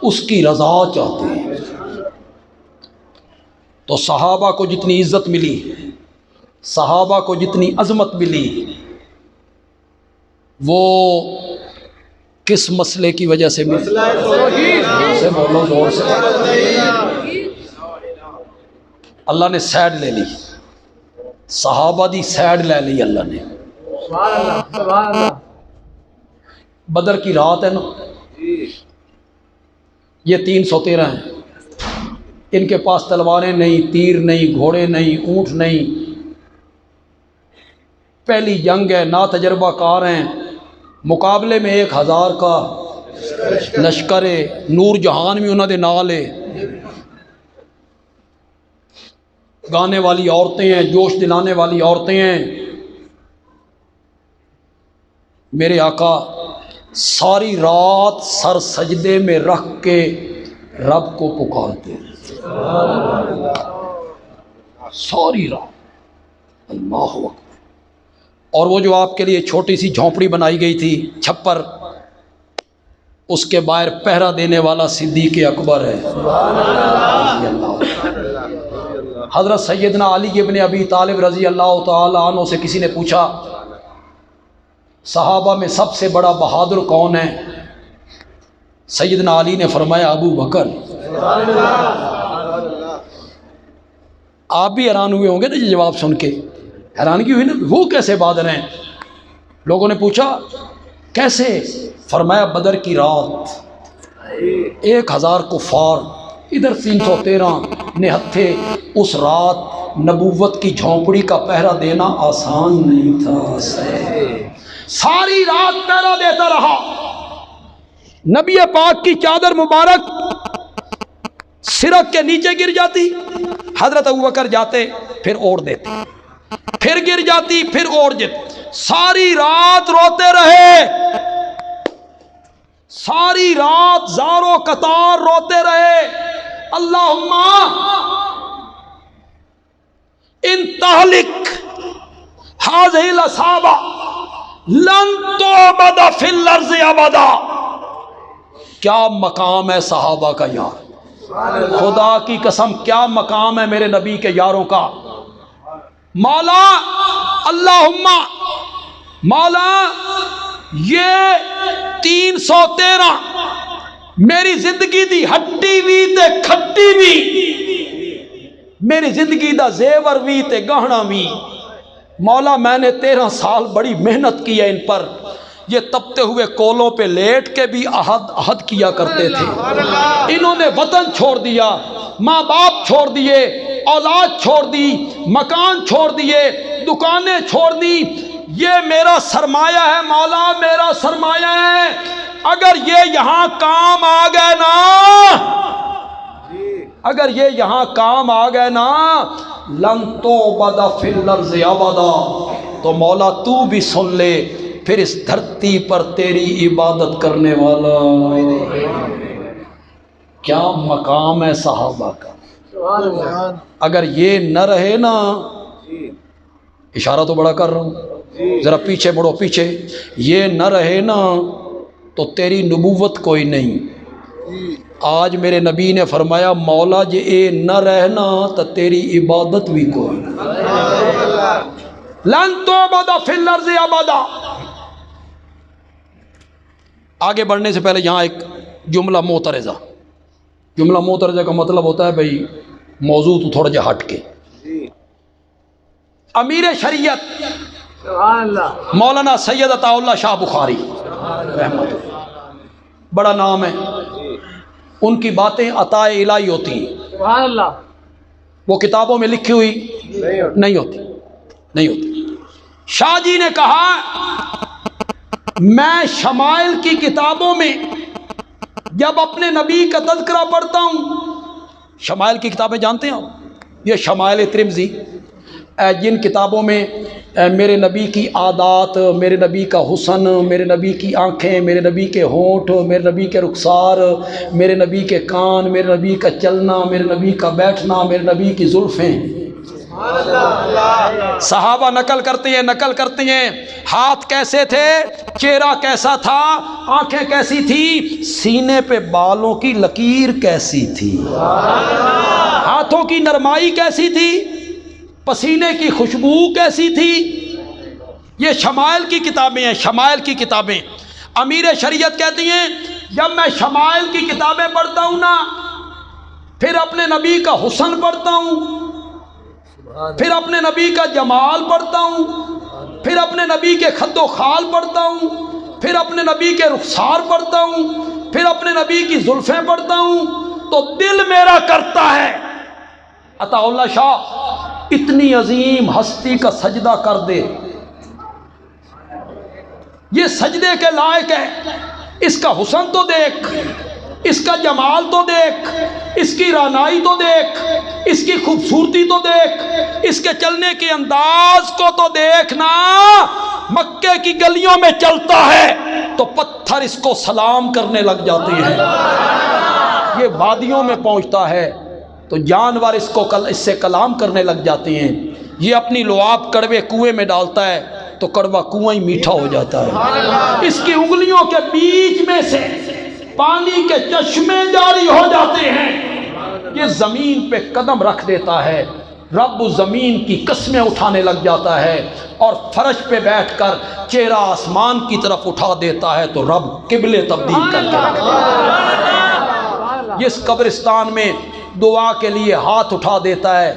اس کی رضا چاہتے ہیں۔ تو صحابہ کو جتنی عزت ملی، صحابہ کو جتنی عظمت ملی، وہ کس مسئلے کی وجہ سے ملی؟ سے بولو زور سے۔ اللہ نے سائیڈ لے لی، صحابہ دی سائیڈ لے لی اللہ نے۔ بدر کی رات ہے نا، یہ 313 ہیں، ان کے پاس تلواریں نہیں، تیر نہیں، گھوڑے نہیں، اونٹ نہیں، پہلی جنگ ہے، نا تجربہ کار ہیں، مقابلے میں 1000 کا لشکر ہے، نور جہان بھی انہوں دے نال ہے، گانے والی عورتیں ہیں، جوش دلانے والی عورتیں ہیں، میرے آقا ساری رات سر سجدے میں رکھ کے رب کو پکارتے ساری رات، اللہ اکبر۔ اور وہ جو آپ کے لیے چھوٹی سی جھونپڑی بنائی گئی تھی چھپر، اس کے باہر پہرا دینے والا صدیق اکبر ہے۔ حضرت سیدنا علی ابن ابی طالب رضی اللہ تعالی عنہ سے کسی نے پوچھا صحابہ میں سب سے بڑا بہادر کون ہے؟ سیدنا علی نے فرمایا ابو بکر۔ آپ بھی حیران ہوئے ہوں گے نا یہ جواب سن کے، حیرانگی ہوئی نا، وہ کیسے بہادر ہیں؟ لوگوں نے پوچھا کیسے؟ فرمایا بدر کی رات 1000 کفار، ادھر 313 نہتھے، اس رات نبوت کی جھونپڑی کا پہرا دینا آسان نہیں تھا، ساری رات پہرا دیتا رہا۔ نبی پاک کی چادر مبارک سرک کے نیچے گر جاتی، حضرت ابوبکر جاتے پھر اوڑھ دیتے، پھر گر جاتی پھر اوڑھ دیتے، ساری رات روتے رہے، ساری رات زار و قطار روتے رہے، اللہم ان تہلک ہذہ العصابہ لن تعبد فی الارض ابدا۔ کیا مقام ہے صحابہ کا یار، خدا کی قسم کیا مقام ہے میرے نبی کے یاروں کا۔ مولا اللہم مولا یہ 313 میری زندگی دی ہٹی بھی تے کھٹی بھی، میری زندگی دا زیور بھی تے گہنا بھی، مولا میں نے 13 سال بڑی محنت کی ہے ان پر، یہ تپتے ہوئے کولوں پہ لیٹ کے بھی عہد کیا کرتے تھے، انہوں نے وطن چھوڑ دیا، ماں باپ چھوڑ دیے، اولاد چھوڑ دی، مکان چھوڑ دیے، دکانیں چھوڑ دی، یہ میرا سرمایہ ہے مولا، میرا سرمایہ ہے، اگر یہ یہاں کام آ گئے نا، اگر یہ یہاں کام آ گئے نا، لن تعبد فی الارض ابدا، تو مولا تو بھی سن لے، پھر اس دھرتی پر تیری عبادت کرنے والا۔ کیا مقام ہے صحابہ کا، اگر یہ نہ رہے نا، اشارہ تو بڑا کر رہا ہوں، ذرا پیچھے مڑو پیچھے، یہ نہ رہے نا تو تیری نبوت کوئی نہیں۔ آج میرے نبی نے فرمایا مولا جے اے نہ رہنا تو تیری عبادت بھی کوئی نہیں، لن تعبد فی الارض ابدا۔ آگے بڑھنے سے پہلے یہاں ایک جملہ معترضہ، جملہ معترضہ کا مطلب ہوتا ہے بھئی موضوع تو تھوڑا جا ہٹ کے۔ امیر شریعت مولانا سید عطا اللہ شاہ بخاری رحمت اللہ، بڑا نام ہے، ان کی باتیں عطا الہی ہوتی ہیں، وہ کتابوں میں لکھی ہوئی نہیں ہوتی۔ شاہ جی نے کہا میں شمائل کی کتابوں میں جب اپنے نبی کا تذکرہ پڑھتا ہوں، شمائل کی کتابیں جانتے ہیں آپ، یہ شمائل ترمذی، جن کتابوں میں میرے نبی کی عادات، میرے نبی کا حسن، میرے نبی کی آنکھیں، میرے نبی کے ہونٹ، میرے نبی کے رخسار، میرے نبی کے کان، میرے نبی کا چلنا، میرے نبی کا بیٹھنا، میرے نبی کی زلفیں، صحابہ نقل کرتے ہیں ہاتھ کیسے تھے، چہرہ کیسا تھا، آنکھیں کیسی تھی، سینے پہ بالوں کی لکیر کیسی تھی، ہاتھوں کی نرمائی کیسی تھی، پسینے کی خوشبو کیسی تھی۔ یہ شمائل کی کتابیں ہیں، شمائل کی کتابیں۔ امیر شریعت کہتی ہیں جب میں شمائل کی کتابیں پڑھتا ہوں نا، پھر اپنے نبی کا حسن پڑھتا ہوں، پھر اپنے نبی کا جمال پڑھتا ہوں، پھر اپنے نبی کے خد و خال پڑھتا ہوں، پھر اپنے نبی کے رخسار پڑھتا ہوں، پھر اپنے نبی کی زلفیں پڑھتا ہوں، تو دل میرا کرتا ہے عطا اللہ شاہ اتنی عظیم ہستی کا سجدہ کر دے، یہ سجدے کے لائق ہے، اس کا حسن تو دیکھ، اس کا جمال تو دیکھ، اس کی رعنائی تو دیکھ، اس کی خوبصورتی تو دیکھ، اس کے چلنے کے انداز کو تو دیکھنا، مکے کی گلیوں میں چلتا ہے تو پتھر اس کو سلام کرنے لگ جاتے ہیں، یہ وادیوں میں پہنچتا ہے تو جانور اس سے کلام کرنے لگ جاتے ہیں، یہ اپنی لعاب کڑوے کنویں میں ڈالتا ہے تو کڑوا کنواں ہی میٹھا ہو جاتا ہے، اس کی انگلیوں کے بیچ میں سے پانی کے چشمے جاری ہو جاتے ہیں، یہ زمین پہ قدم رکھ دیتا ہے، رب زمین کی قسمیں اٹھانے لگ جاتا ہے اور فرش پہ بیٹھ کر چہرہ آسمان کی طرف اٹھا دیتا ہے تو رب قبلے تبدیل کر کے رکھ دیتا ہے۔ جس قبرستان میں دعا کے لیے ہاتھ اٹھا دیتا ہے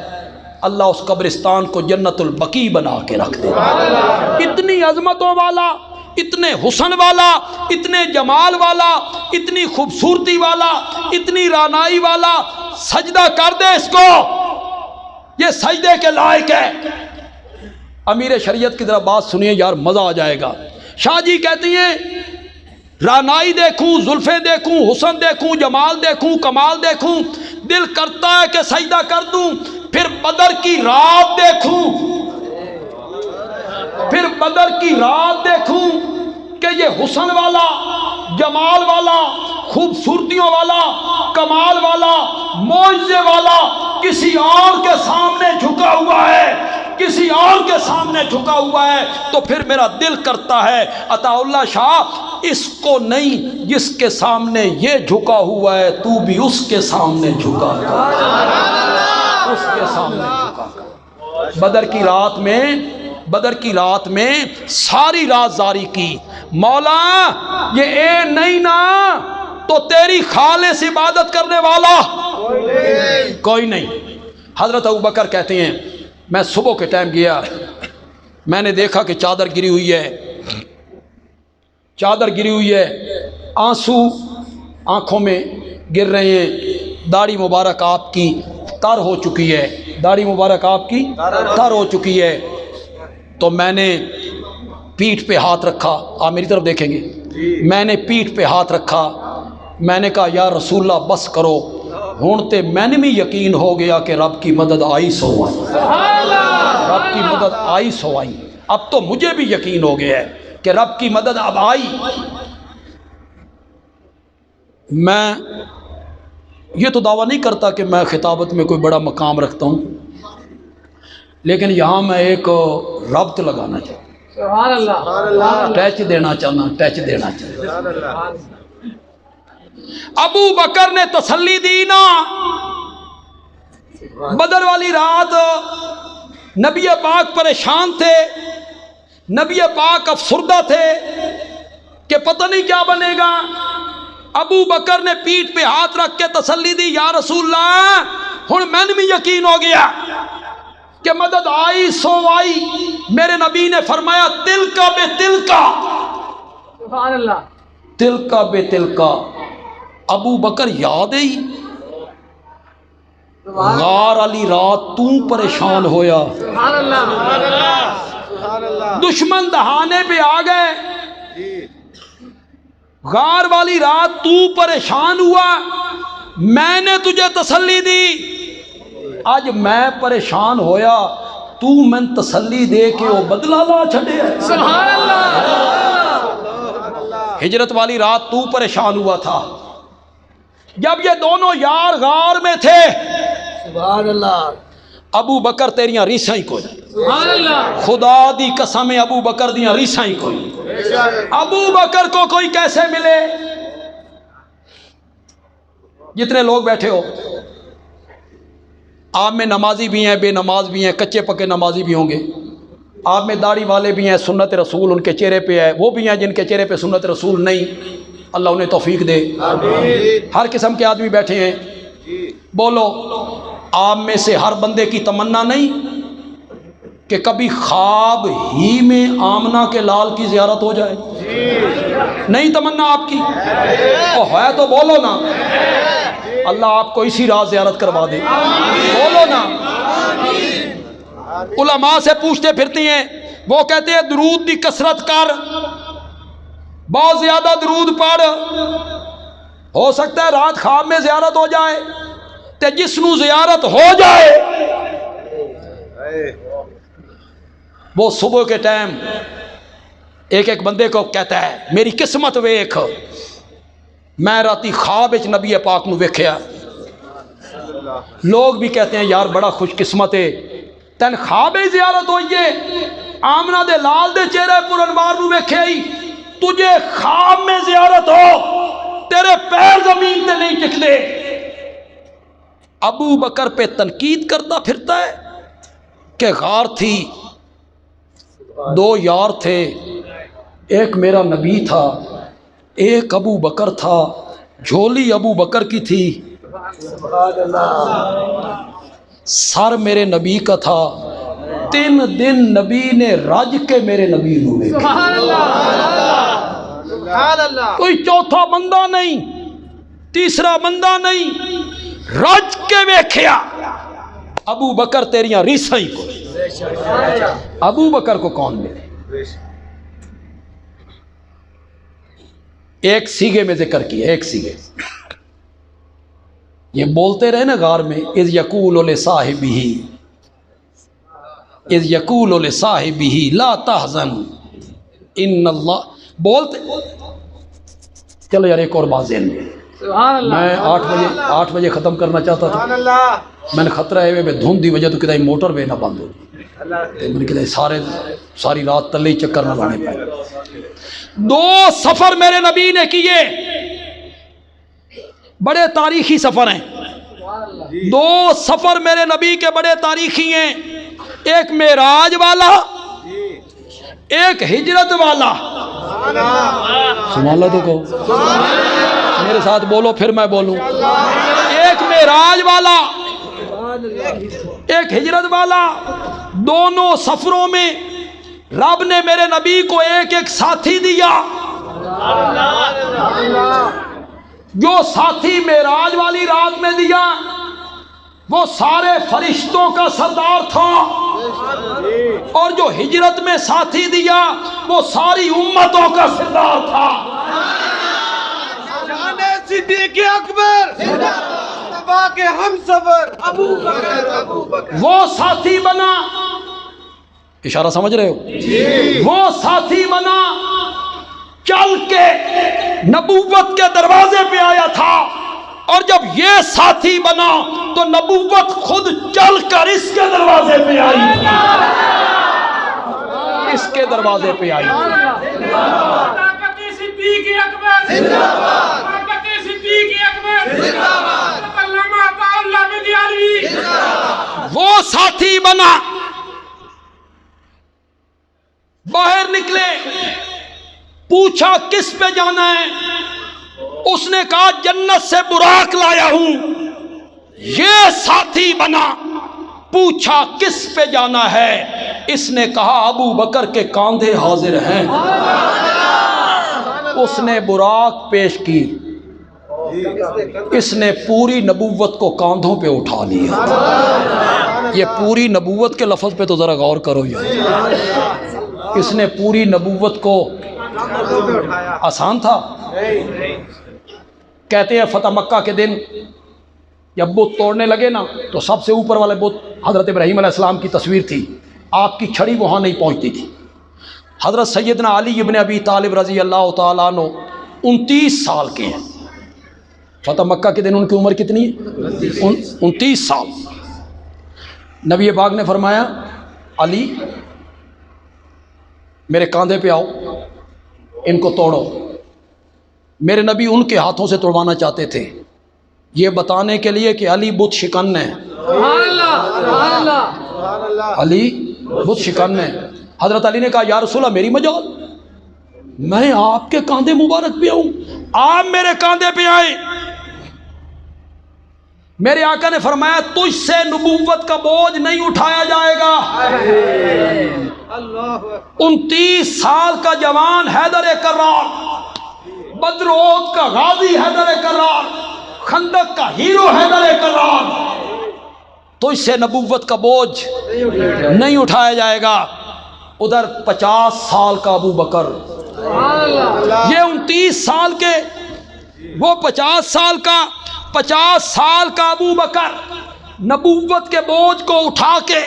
اللہ اس قبرستان کو جنت البقیع بنا کے رکھ دیتا ہے۔ اتنی عظمتوں والا، اتنے حسن والا، اتنے جمال والا، اتنی خوبصورتی والا، اتنی رانائی والا، سجدہ کر دے اس کو، یہ سجدے کے لائق ہے۔ امیر شریعت کی طرف بات سنیے یار، مزہ آ جائے گا۔ شاہ جی کہتی ہیں رانائی دیکھوں، زلفیں دیکھوں، حسن دیکھوں، جمال دیکھوں، کمال دیکھوں، دل کرتا ہے کہ سجدہ کر دوں، پھر بدر کی رات دیکھوں، پھر بدر کی رات دیکھوں کہ یہ حسن والا، جمال والا، خوبصورتیوں والا، کمال والا، معجزے والا کسی اور کے سامنے جھکا ہوا ہے، کسی اور کے سامنے جھکا ہوا ہے، تو پھر میرا دل کرتا ہے عطا اللہ شاہ اس کو نہیں جس کے سامنے یہ جھکا ہوا ہے تو بھی اس کے سامنے جھکا کر، اس کے سامنے جھکا کر۔ بدر کی رات میں ساری رات زاری کی، مولا یہ اے نہیں نا تو تیری خالص عبادت کرنے والا کوئی نہیں۔ حضرت ابوبکر کہتے ہیں میں صبح کے ٹائم گیا، میں نے دیکھا کہ چادر گری ہوئی ہے، چادر گری ہوئی ہے، آنسو آنکھوں میں گر رہے ہیں، داڑھی مبارک آپ کی تر ہو چکی ہے، داڑھی مبارک آپ کی تر ہو چکی ہے۔ تو میں نے پیٹھ پہ ہاتھ رکھا، آپ میری طرف دیکھیں گے، میں نے پیٹھ پہ ہاتھ رکھا، میں نے کہا یا رسول اللہ بس کرو، ہونتے میں نے بھی یقین ہو گیا کہ رب کی مدد آئی سو آئی، رب کی مدد آئی سو آئی، اب تو مجھے بھی یقین ہو گیا ہے کہ رب کی مدد اب آئی۔ میں یہ تو دعویٰ نہیں کرتا کہ میں خطابت میں کوئی بڑا مقام رکھتا ہوں، لیکن یہاں میں ایک ربط لگانا چاہتا ہوں، سبحان اللہ، ٹچ دینا چاہتا۔ ابو بکر نے تسلی دی نا، بدر والی رات نبی پاک پریشان تھے، نبی پاک افسردہ تھے کہ پتہ نہیں کیا بنے گا۔ ابو بکر نے پیٹھ پہ ہاتھ رکھ کے تسلی دی، یا رسول اللہ ہن میں نے بھی یقین ہو گیا کہ مدد آئی سو آئی۔ میرے نبی نے فرمایا تل کا بے تل کا، سبحان اللہ، تل کا بے تل کا۔ ابو بکر یاد ہے غار علی رات تو پریشان ہویا، سبحان اللہ، دشمن دہانے پہ آ گئے، غار والی رات تو پریشان ہوا، میں نے تجھے تسلی دی، آج میں پریشان ہویا تو میں تسلی دے کے وہ بدلہ لا چھڑے۔ سبحان اللہ، ہجرت والی رات تو پریشان ہوا تھا، جب یہ دونوں یار غار میں تھے، سبحان اللہ، ابو بکر تیریاں ریساں ہی کوئی، سبحان اللہ، خدا دی قسم ابو بکر دیاں ریساں ہی کوئی۔ ابو بکر کو کوئی کیسے ملے؟ جتنے لوگ بیٹھے ہو آپ میں نمازی بھی ہیں، بے نماز بھی ہیں، کچے پکے نمازی بھی ہوں گے، آپ میں داڑھی والے بھی ہیں، سنت رسول ان کے چہرے پہ ہے، وہ بھی ہیں جن کے چہرے پہ سنت رسول نہیں، اللہ انہیں توفیق دے۔ ہر قسم کے آدمی بیٹھے ہیں، بولو آپ میں سے ہر بندے کی تمنا نہیں کہ کبھی خواب ہی میں آمنہ کے لال کی زیارت ہو جائے؟ نہیں تمنا آپ کی؟ ہے تو بولو نا، اللہ آپ کو اسی رات زیارت کروا دے، بولو نا۔ علماء سے پوچھتے پھرتی ہیں، وہ کہتے ہیں درود دی کثرت کر، بہت زیادہ درود پڑھ، ہو سکتا ہے رات خواب میں زیارت ہو جائے، تے جس نو زیارت ہو جائے وہ صبح کے ٹائم ایک ایک بندے کو کہتا ہے میری قسمت ویکھ، میں راتی خواب وچ نبی پاک نو ویکھیا۔ لوگ بھی کہتے ہیں یار بڑا خوش قسمت ہے، تین خواب زیارت ہوئی ہے، آمنہ دے لال دے چہرے پر انوار نو ویکھے ہی، تجھے خواب میں زیارت ہو، تیرے پیر زمین تے نہیں ٹکدے۔ ابو بکر پہ تنقید کرتا پھرتا ہے کہ غار تھی، دو یار تھے، ایک میرا نبی تھا، ایک ابو بکر تھا، جھولی ابو بکر کی تھی، سر میرے نبی کا تھا، 3 دن نبی نے رج کے میرے نبی نو دیکھا۔ کوئی چوتھا بندہ نہیں، تیسرا بندہ نہیں، رج کے ویکھیا۔ ابو بکر تیریاں ریساں ہی کو، ابو بکر کو کون ملے؟ ایک سیگے میں ذکر کیا، ایک سیگے یہ بولتے رہے نا غار میں، اذ یقول لصاحبہ، اذ یقول لصاحبہ لا تحزن ان اللہ، بولتے چلو یار ایک اور بات ذہن میں، میں 8 بجے ختم کرنا چاہتا تھا، میں نے خطرہ ہے میں دھند دی وجہ تو کدھر موٹر وے نہ بند ہو جائے، میں نے کدھر ساری رات تلے ہی چکر نہ لانے پائے۔ 2 سفر میرے نبی نے کیے، بڑے تاریخی سفر ہیں، 2 سفر میرے نبی کے بڑے تاریخی ہیں، ایک معراج والا، ایک ہجرت والا۔ سبحان اللہ تو کہو، میرے ساتھ بولو پھر میں بولوں۔ ایک معراج والا، ایک ہجرت والا، دونوں سفروں میں رب نے میرے نبی کو ایک ایک ساتھی دیا۔ جو ساتھی معراج والی رات میں دیا وہ سارے فرشتوں کا سردار تھا، اور جو ہجرت میں ساتھی دیا وہ ساری امتوں کا سردار تھا۔ صدیق اکبر کے ہم سفر ابو بکر، وہ ساتھی بنا، اشارہ سمجھ رہے ہو؟ وہ ساتھی بنا، چل کے نبوت کے دروازے پہ آیا تھا، اور جب یہ ساتھی بنا تو نبوت خود چل کر اس کے دروازے پہ آئی، اس کے دروازے پہ آئی۔ وہ ساتھی بنا، باہر نکلے، پوچھا کس پہ جانا ہے، اس نے کہا جنت سے براق لایا ہوں۔ یہ ساتھی بنا، پوچھا کس پہ جانا ہے، اس نے کہا ابو بکر کے کاندھے حاضر ہیں۔ اس نے براق پیش کی، اس نے پوری نبوت کو کاندھوں پہ اٹھا لیا۔ یہ پوری نبوت کے لفظ پہ تو ذرا غور کرو یار، اس نے پوری نبوت کو، آسان تھا؟ کہتے ہیں فتح مکہ کے دن جب بت توڑنے لگے نا تو سب سے اوپر والے بت حضرت ابراہیم علیہ السلام کی تصویر تھی، آپ کی چھڑی وہاں نہیں پہنچتی تھی۔ حضرت سیدنا علی ابن ابی طالب رضی اللہ تعالیٰ عنہ 29 سال کے ہیں، فتح مکہ کے دن ان کی عمر کتنی ہے؟ 29 سال۔ نبی پاک نے فرمایا علی میرے کاندھے پہ آؤ، ان کو توڑو۔ میرے نبی ان کے ہاتھوں سے توڑوانا چاہتے تھے، یہ بتانے کے لیے کہ علی بت شکن ہے، علی بت شکن ہے۔ حضرت علی نے کہا یا رسول اللہ میری مجال، میں آپ کے کاندھے مبارک پہ آؤں، آپ میرے کاندھے پہ آئے۔ میرے آقا نے فرمایا تجھ سے نبوت کا بوجھ نہیں اٹھایا جائے گا۔ 29 سال کا جوان حیدر کرار، بدر احد کا غازی حیدر کرار، خندق کا ہیرو حیدر کرار، تجھ سے نبوت کا بوجھ نہیں اٹھایا جائے گا۔ ادھر 50 سال کا ابو بکر، یہ 29 سال کے، وہ 50 سال کا ابو بکر نبوت کے بوجھ کو اٹھا کے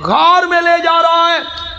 غار میں لے جا رہا ہے۔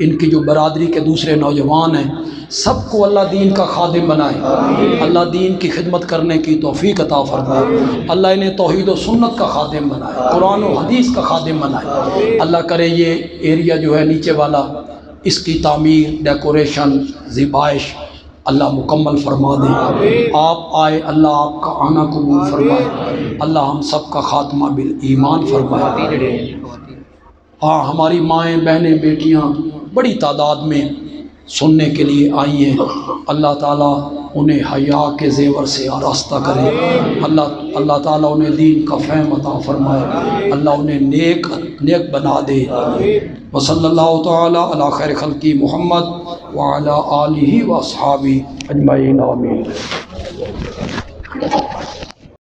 ان کی جو برادری کے دوسرے نوجوان ہیں سب کو اللہ دین کا خادم بنائے، اللہ دین کی خدمت کرنے کی توفیق عطا فرمائے، اللہ انہیں توحید و سنت کا خادم بنائے، قرآن و حدیث کا خادم بنائے۔ اللہ کرے یہ ایریا جو ہے نیچے والا، اس کی تعمیر، ڈیکوریشن، زیبائش اللہ مکمل فرما دے۔ آپ آئے، اللہ آپ کا آنا قبول فرمائے، اللہ ہم سب کا خاتمہ بالایمان فرمائے۔ ہاں ہماری مائیں، بہنیں، بیٹیاں بڑی تعداد میں سننے کے لیے آئی ہیں، اللہ تعالیٰ انہیں حیا کے زیور سے آراستہ کرے، اللہ تعالیٰ انہیں دین کا فہم عطا فرمائے، اللہ انہیں نیک بنا دے۔ وصلی اللہ تعالیٰ علی خیر خلقی محمد وعلی آلہ و اصحابہ اجمعین، آمین۔